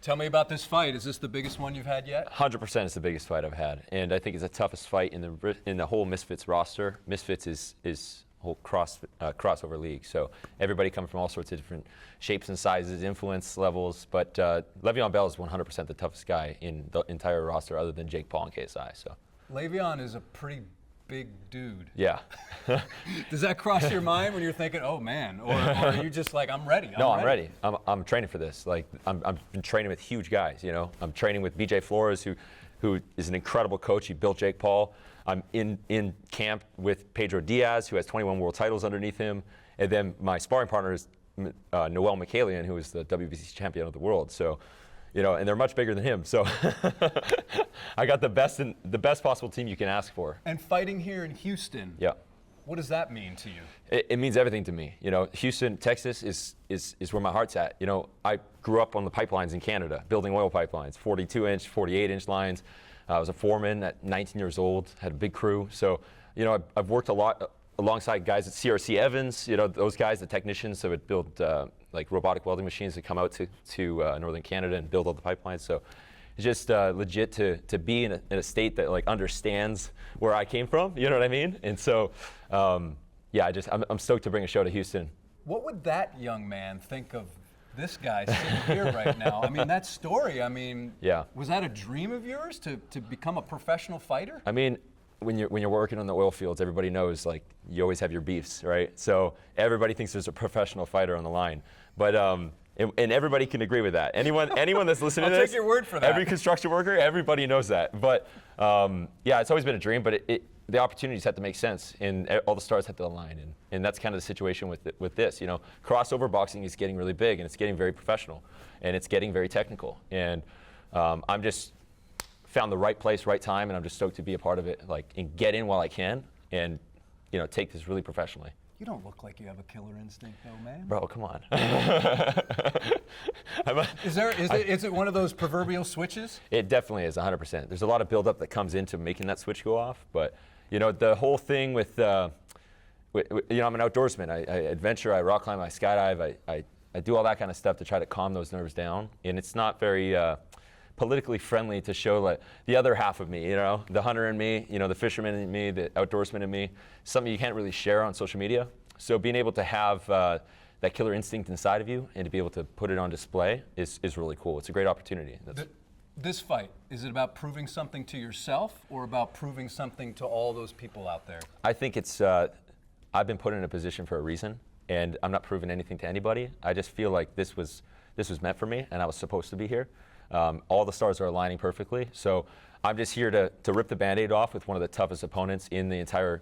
Tell me about this fight. Is this the biggest one you've had yet? 100% it's the biggest fight I've had, and I think it's the toughest fight in the whole Misfits roster. Misfits is a whole crossover league, so everybody coming from all sorts of different shapes and sizes, influence levels. But Le'Veon Bell is 100% the toughest guy in the entire roster, other than Jake Paul and KSI. So Le'Veon is a pretty big dude. yeah. Does that cross your mind when you're thinking, oh man, or are you just like, I'm ready? I'm ready. I'm training for this. Like I've been training with huge guys. You know, I'm training with BJ Flores, who is an incredible coach. He built Jake Paul. I'm in camp with Pedro Diaz, who has 21 world titles underneath him, and then my sparring partner is Noel Mikhalian, who is the WBC champion of the world. So, you know, and they're much bigger than him. So I got the best possible team you can ask for. And fighting here in Houston. Yeah. What does that mean to you? It means everything to me. You know, Houston, Texas is where my heart's at. You know, I grew up on the pipelines in Canada, building oil pipelines, 42-inch, 48-inch lines. I was a foreman at 19 years old, had a big crew. So, you know, I've worked a lot alongside guys at CRC Evans, you know, those guys, the technicians that would build like robotic welding machines that come out to northern Canada and build all the pipelines. So it's just legit to be in a state that like understands where I came from, you know what I mean? And so, yeah, I'm stoked to bring a show to Houston. What would that young man think of this guy sitting here right now? I mean, that story, I mean, yeah. Was that a dream of yours to become a professional fighter? I mean, when you're working on the oil fields, everybody knows like you always have your beefs, right? So everybody thinks there's a professional fighter on the line, but and everybody can agree with that. Anyone that's listening to this, I'll take your word for that. Every construction worker, everybody knows that. But yeah, it's always been a dream, but the opportunities had to make sense, and all the stars had to align, and that's kind of the situation with this. You know, crossover boxing is getting really big, and it's getting very professional, and it's getting very technical, and I'm just found the right place, right time, and I'm just stoked to be a part of it, like, and get in while I can, and you know, take this really professionally. You don't look like you have a killer instinct, though, man. Bro, come on. Is it one of those proverbial switches? It definitely is, 100%. There's a lot of buildup that comes into making that switch go off, but you know, the whole thing with, you know, I'm an outdoorsman. I adventure, I rock climb, I skydive, I do all that kind of stuff to try to calm those nerves down, and it's not very politically friendly to show like the other half of me, you know, the hunter in me, you know, the fisherman in me, the outdoorsman in me, something you can't really share on social media. So being able to have that killer instinct inside of you and to be able to put it on display is really cool. It's a great opportunity. This fight, is it about proving something to yourself or about proving something to all those people out there? I think it's, I've been put in a position for a reason, and I'm not proving anything to anybody. I just feel like this was meant for me, and I was supposed to be here. All the stars are aligning perfectly, so I'm just here to rip the Band-Aid off with one of the toughest opponents in the entire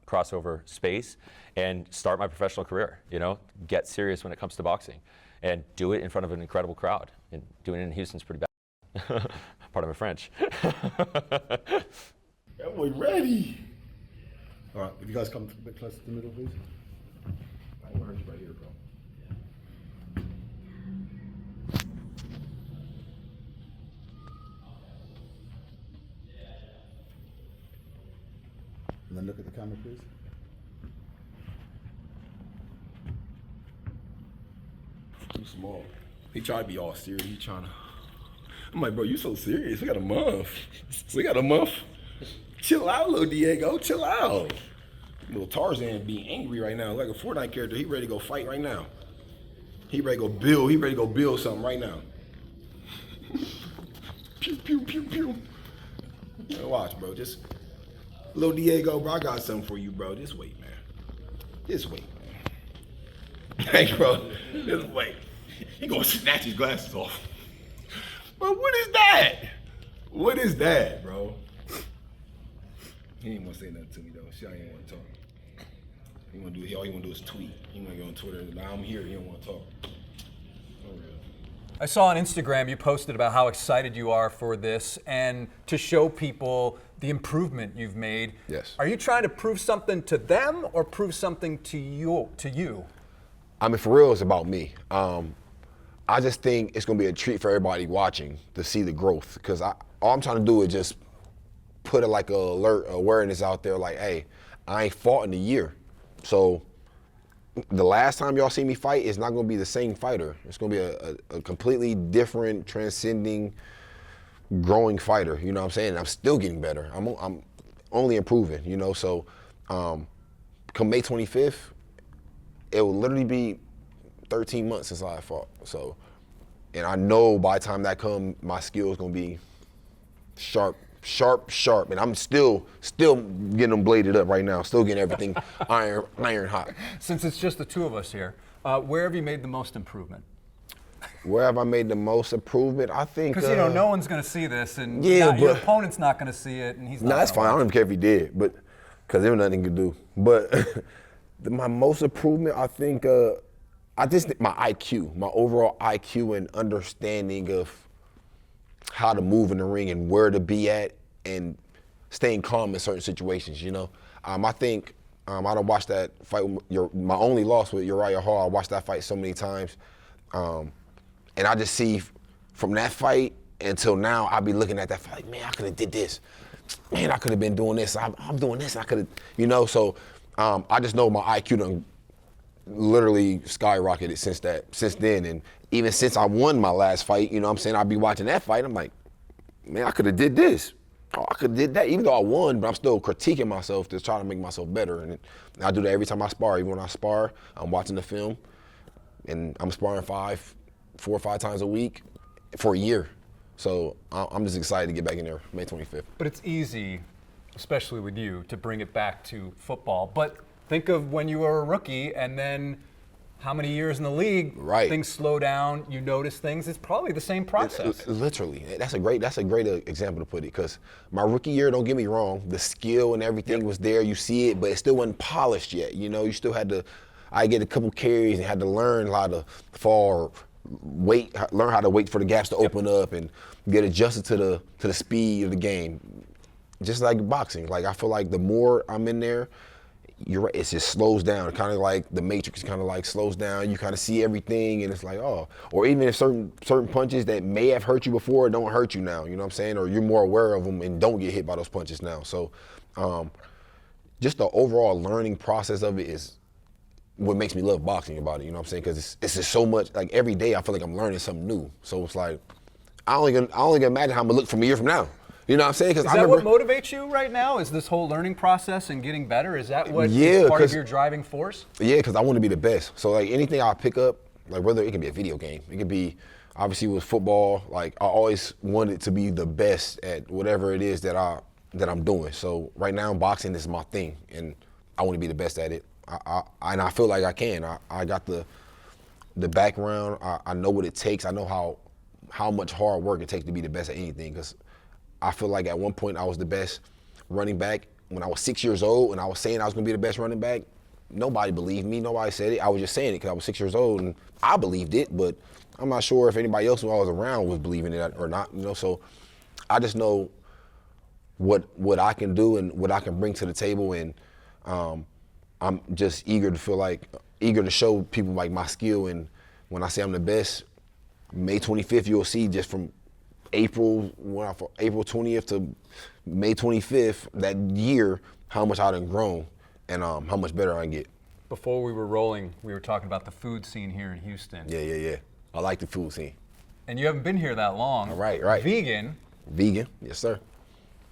crossover space and start my professional career, you know, get serious when it comes to boxing and do it in front of an incredible crowd, and doing it in Houston's pretty bad. Pardon my French. That boy ready. All right, if you guys come a bit closer to the middle, please. I want to hurt you right here, bro. And then look at the camera, please. Too small. He tried to be all serious. He trying to. I'm like, bro, you so serious. We got a month. Chill out, little Diego. Chill out. Little Tarzan being angry right now, like a Fortnite character. He ready to go fight right now. He ready to go build. He ready to go build something right now. Pew, pew, pew, pew. Watch, bro. Just, little Diego, bro, I got something for you, bro. Just wait, man. Just wait, man. Hey, bro. Just wait. He gonna snatch his glasses off. Bro, what is that? What is that, bro? He ain't want to say nothing to me, though. See, I ain't want to talk. All he want to do is tweet. He want to go on Twitter. Now I'm here. He don't want to talk. Oh, really. I saw on Instagram you posted about how excited you are for this and to show people the improvement you've made. Yes. Are you trying to prove something to them or prove something to you? I mean, for real, it's about me. I just think it's gonna be a treat for everybody watching to see the growth, because all I'm trying to do is just put like awareness out there, like, hey, I ain't fought in a year, so the last time y'all see me fight, it's not gonna be the same fighter. It's gonna be a completely different, transcending, growing fighter. You know what I'm saying? I'm still getting better. I'm only improving. You know, so come May 25th, it will literally be 13 months since I fought. So, and I know by the time that comes, my skill is gonna be sharp, and I'm still getting them bladed up right now. Still getting everything iron hot. Since it's just the two of us here, where have you made the most improvement? Where have I made the most improvement? I think Because no one's going to see this, and yeah, your opponent's not going to see it, and he's not. No, that's fine. I don't even care if he did, but because there was nothing he could do. But my most improvement, I think, I just think my IQ, my overall IQ and understanding of how to move in the ring and where to be at and staying calm in certain situations, you know. I think I don't watch that fight. My only loss with Uriah Hall, I watched that fight so many times. And I just see from that fight until now, I'll be looking at that fight like, man, I could have did this. Man, I could have been doing this. I'm doing this. I could have, you know, so I just know my IQ done literally skyrocketed since then. And even since I won my last fight, you know what I'm saying, I'll be watching that fight, I'm like, man, I could have did this. Oh, I could have did that. Even though I won, but I'm still critiquing myself to try to make myself better. And I do that every time I spar. Even when I spar, I'm watching the film, and I'm sparring 4 or 5 times a week for a year. So I'm just excited to get back in there May 25th. But it's easy, especially with you, to bring it back to football. But think of when you were a rookie and then how many years in the league, right. Things slow down, you notice things. It's probably the same process. Literally. That's a great example to put it, because my rookie year, don't get me wrong, the skill and everything was there, you see it, but it still wasn't polished yet. You know, you still had to, I get a couple carries and had to learn how to fall, learn how to wait for the gaps to open up and get adjusted to the speed of the game. Just like boxing. Like, I feel like the more I'm in there, you're right, it just slows down. Kind of like the Matrix kind of like slows down. You kind of see everything and it's like, oh. Or even if certain punches that may have hurt you before don't hurt you now, you know what I'm saying? Or you're more aware of them and don't get hit by those punches now. So just the overall learning process of it is what makes me love boxing about it, you know what I'm saying? Because it's just so much, like every day I feel like I'm learning something new. So it's like, I only can imagine how I'm gonna look from a year from now. You know what I'm saying? Is that what motivates you right now? Is this whole learning process and getting better? Is that what is part of your driving force? Yeah, because I want to be the best. So like anything I pick up, like whether it can be a video game, it could be obviously with football. Like I always wanted to be the best at whatever it is that I'm doing. So right now boxing is my thing, and I want to be the best at it. And I feel like I can. I got the background. I know what it takes. I know how much hard work it takes to be the best at anything. Because I feel like at one point I was the best running back when I was 6 years old, and I was saying I was going to be the best running back. Nobody believed me. Nobody said it. I was just saying it because I was 6 years old, and I believed it, but I'm not sure if anybody else who I was around was believing it or not. You know, so I just know what I can do and what I can bring to the table, and I'm just eager to show people like my skill. And when I say I'm the best, May 25th, you'll see just from April 20th to May 25th, that year, how much I done grown and how much better I get. Before we were rolling, we were talking about the food scene here in Houston. Yeah. I like the food scene. And you haven't been here that long. Right. Vegan, yes sir.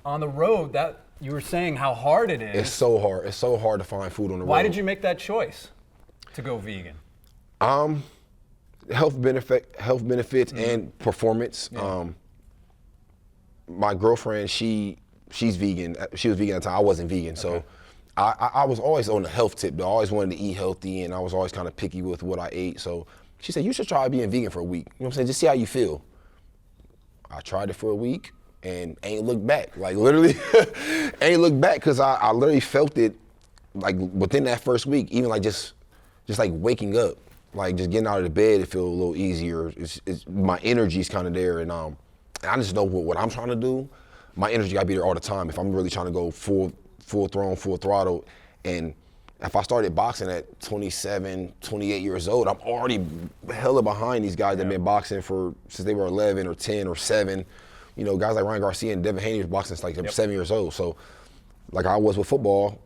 On the road, that you were saying how hard it is. It's so hard. It's so hard to find food on the road. Why did you make that choice to go vegan? Health benefits and performance. Yeah. My girlfriend, she's vegan. She was vegan at the time. I wasn't vegan, so I was always on the health tip. I always wanted to eat healthy, and I was always kind of picky with what I ate. So she said, you should try being vegan for a week. You know what I'm saying? Just see how you feel. I tried it for a week and ain't looked back. Like literally, ain't looked back, because I literally felt it like within that first week. Even like just like waking up, like just getting out of the bed, it feels a little easier. It's my energy's kind of there, and I just know what I'm trying to do. My energy gotta be there all the time if I'm really trying to go full throttle. And if I started boxing at 27, 28 years old, I'm already hella behind these guys that have been boxing since they were 11 or 10 or 7. You know, guys like Ryan Garcia and Devin Haney was boxing since like they were 7 years old. So, like I was with football,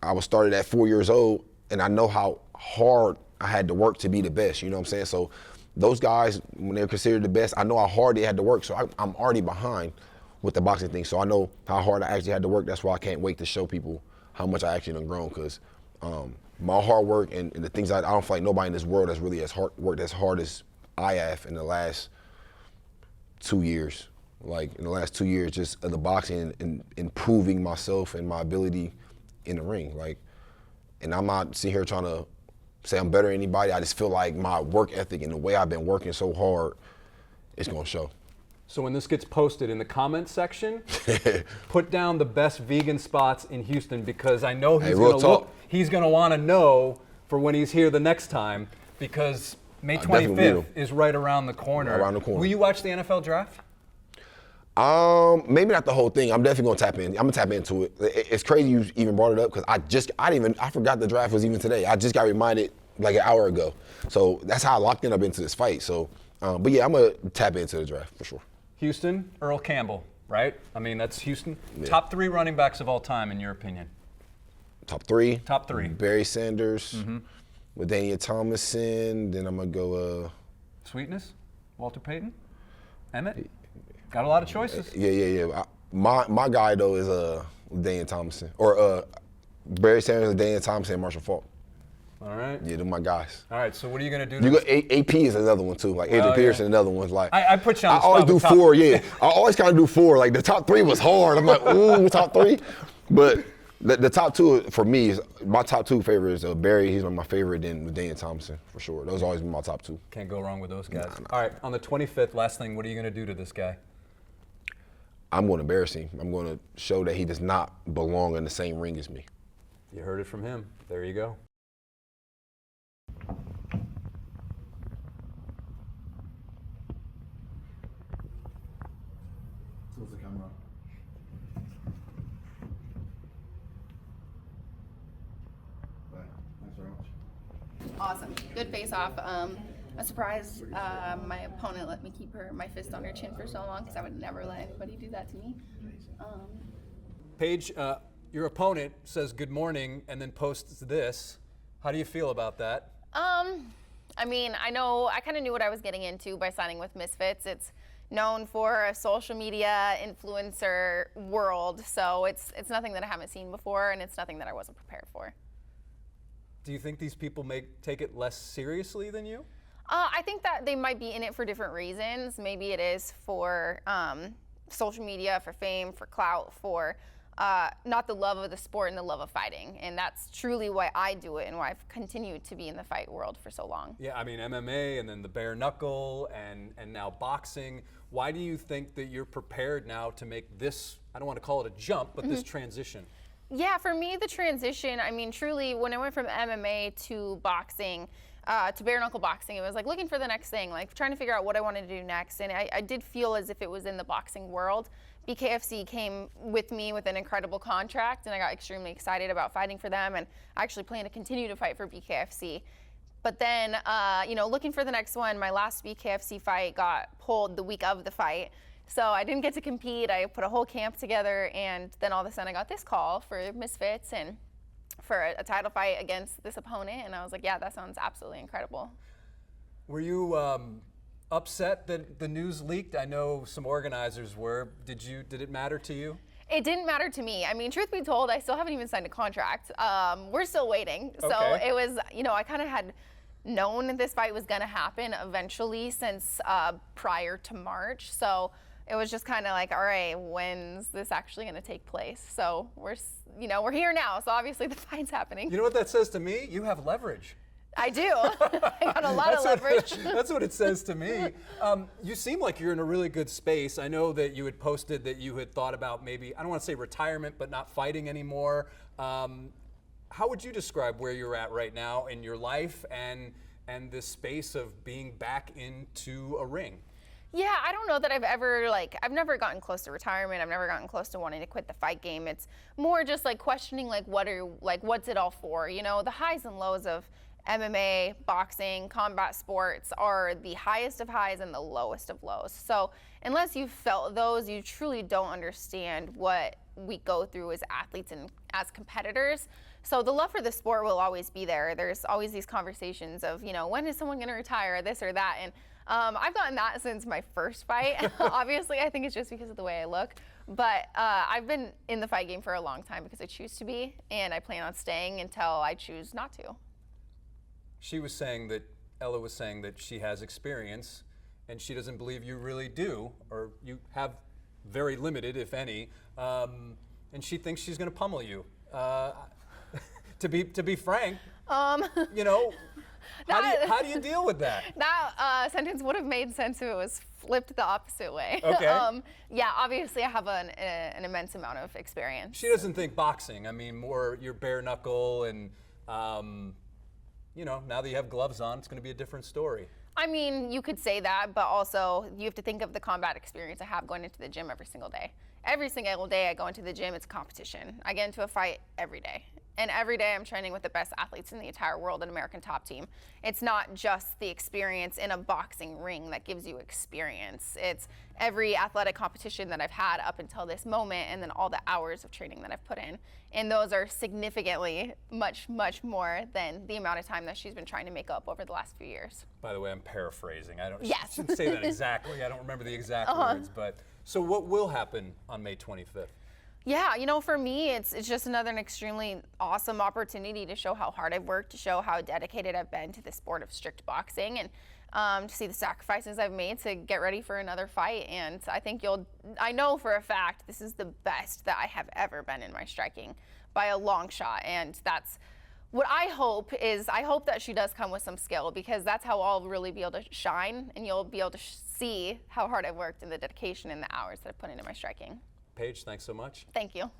I was started at 4 years old, and I know how hard I had to work to be the best, you know what I'm saying? So those guys, when they're considered the best, I know how hard they had to work, so I'm already behind with the boxing thing. So I know how hard I actually had to work. That's why I can't wait to show people how much I actually done grown, because my hard work and the things I don't feel like nobody in this world has really worked as hard as I have in the last 2 years. Like in the last 2 years, just of the boxing and improving myself and my ability in the ring. Like, and I'm not sitting here trying to say I'm better than anybody. I just feel like my work ethic and the way I've been working so hard, it's gonna show. So when this gets posted in the comments section, put down the best vegan spots in Houston, because I know he's gonna want to know for when he's here the next time, because May 25th is right around the corner. Right around the corner. Will you watch the NFL draft? Maybe not the whole thing. I'm definitely gonna tap in. I'm gonna tap into it. It's crazy you even brought it up, because I forgot the draft was even today. I just got reminded like an hour ago. So that's how locked in I've been to this fight. So, but yeah, I'm gonna tap into the draft for sure. Houston, Earl Campbell, right? I mean, that's Houston. Yeah. Top 3 running backs of all time, in your opinion? Top 3. Top 3. Barry Sanders, with Daniel Thomason. Then I'm gonna go. Sweetness, Walter Payton, Emmett. Got a lot of choices. Yeah. My guy though is Daniel Thomason, or Barry Sanders, Daniel Thomason, and Marshall Faulk. All right. Yeah, they're my guys. All right. So what are you gonna do? You got AP is another one too. Like Adrian Peterson, another one. Like I put you on the I always spot do with top 4. Yeah, I always kind of do 4. Like the top 3 was hard. I'm like, ooh, top 3. But the top 2 for me is my top 2 favorites. Barry, he's one of my favorite. Then Daniel Thompson for sure. Those always been my top 2. Can't go wrong with those guys. All right. On the 25th, last thing, what are you gonna do to this guy? I'm going to embarrass him. I'm going to show that he does not belong in the same ring as me. You heard it from him. There you go. Close the camera. Bye. Thanks very much. Awesome. Good face-off. I'm surprised my opponent let me keep my fist on her chin for so long, because I would never let anybody do that to me. Paige, your opponent says good morning and then posts this. How do you feel about that? I mean, I kind of knew what I was getting into by signing with Misfits. It's known for a social media influencer world, so it's nothing that I haven't seen before, and it's nothing that I wasn't prepared for. Do you think these people may take it less seriously than you? I think that they might be in it for different reasons. Maybe it is for social media, for fame, for clout, for not the love of the sport and the love of fighting. And that's truly why I do it and why I've continued to be in the fight world for so long. Yeah, I mean, MMA and then the bare knuckle and now boxing. Why do you think that you're prepared now to make this, I don't want to call it a jump, but this transition? Yeah, for me, the transition, I mean, truly, when I went from MMA to boxing, to bare knuckle boxing, it was like looking for the next thing, like trying to figure out what I wanted to do next. And I did feel as if it was in the boxing world. BKFC came with me with an incredible contract, and I got extremely excited about fighting for them, and I actually plan to continue to fight for BKFC. But then, looking for the next one, my last BKFC fight got pulled the week of the fight. So I didn't get to compete. I put a whole camp together, and then all of a sudden I got this call for Misfits and for a title fight against this opponent, and I was like, yeah, that sounds absolutely incredible. Were you upset that the news leaked? I know some organizers were. Did it matter to you? It didn't matter to me. I mean, truth be told, I still haven't even signed a contract. We're still waiting. So Okay. it was, I kind of had known this fight was going to happen eventually since prior to March. So it was just kind of like, all right, when's this actually going to take place? So we're here now. So obviously the fight's happening. You know what that says to me? You have leverage. I do. I got a lot of leverage. That's what it says to me. You seem like you're in a really good space. I know that you had posted that you had thought about maybe, I don't want to say retirement, but not fighting anymore. How would you describe where you're at right now in your life and this space of being back into a ring? Yeah, I don't know that I've never gotten close to retirement. I've never gotten close to wanting to quit the fight game. It's more just like questioning what's it all for? The highs and lows of MMA, boxing, combat sports are the highest of highs and the lowest of lows. So unless you've felt those, you truly don't understand what we go through as athletes and as competitors. So the love for the sport will always be there. There's always these conversations of, you know, when is someone going to retire, this or that. And I've gotten that since my first fight. Obviously, I think it's just because of the way I look. But I've been in the fight game for a long time because I choose to be, and I plan on staying until I choose not to. She was saying that, Ella was saying that she has experience, and she doesn't believe you really do, or you have very limited, if any, and she thinks she's going to pummel you. To be frank, you know, how do you deal with that? That sentence would have made sense if it was flipped the opposite way. Okay. Yeah, obviously I have an immense amount of experience. She doesn't think boxing. I mean, more your bare knuckle, and you know, now that you have gloves on, it's going to be a different story. I mean, you could say that, but also you have to think of the combat experience I have going into the gym every single day. Every single day I go into the gym, it's a competition. I get into a fight every day. And every day I'm training with the best athletes in the entire world, an American top team. It's not just the experience in a boxing ring that gives you experience. It's every athletic competition that I've had up until this moment, and then all the hours of training that I've put in. And those are significantly much, much more than the amount of time that she's been trying to make up over the last few years. By the way, I'm paraphrasing. I don't Yes. shouldn't say that exactly. I don't remember the exact words, but so what will happen on May 25th? Yeah, you know, for me, it's just another extremely awesome opportunity to show how hard I've worked, to show how dedicated I've been to the sport of strict boxing, and to see the sacrifices I've made to get ready for another fight. And I think I know for a fact this is the best that I have ever been in my striking by a long shot. And that's what I hope that she does come with some skill, because that's how I'll really be able to shine, and you'll be able to see how hard I've worked and the dedication and the hours that I've put into my striking. Paige, thanks so much. Thank you.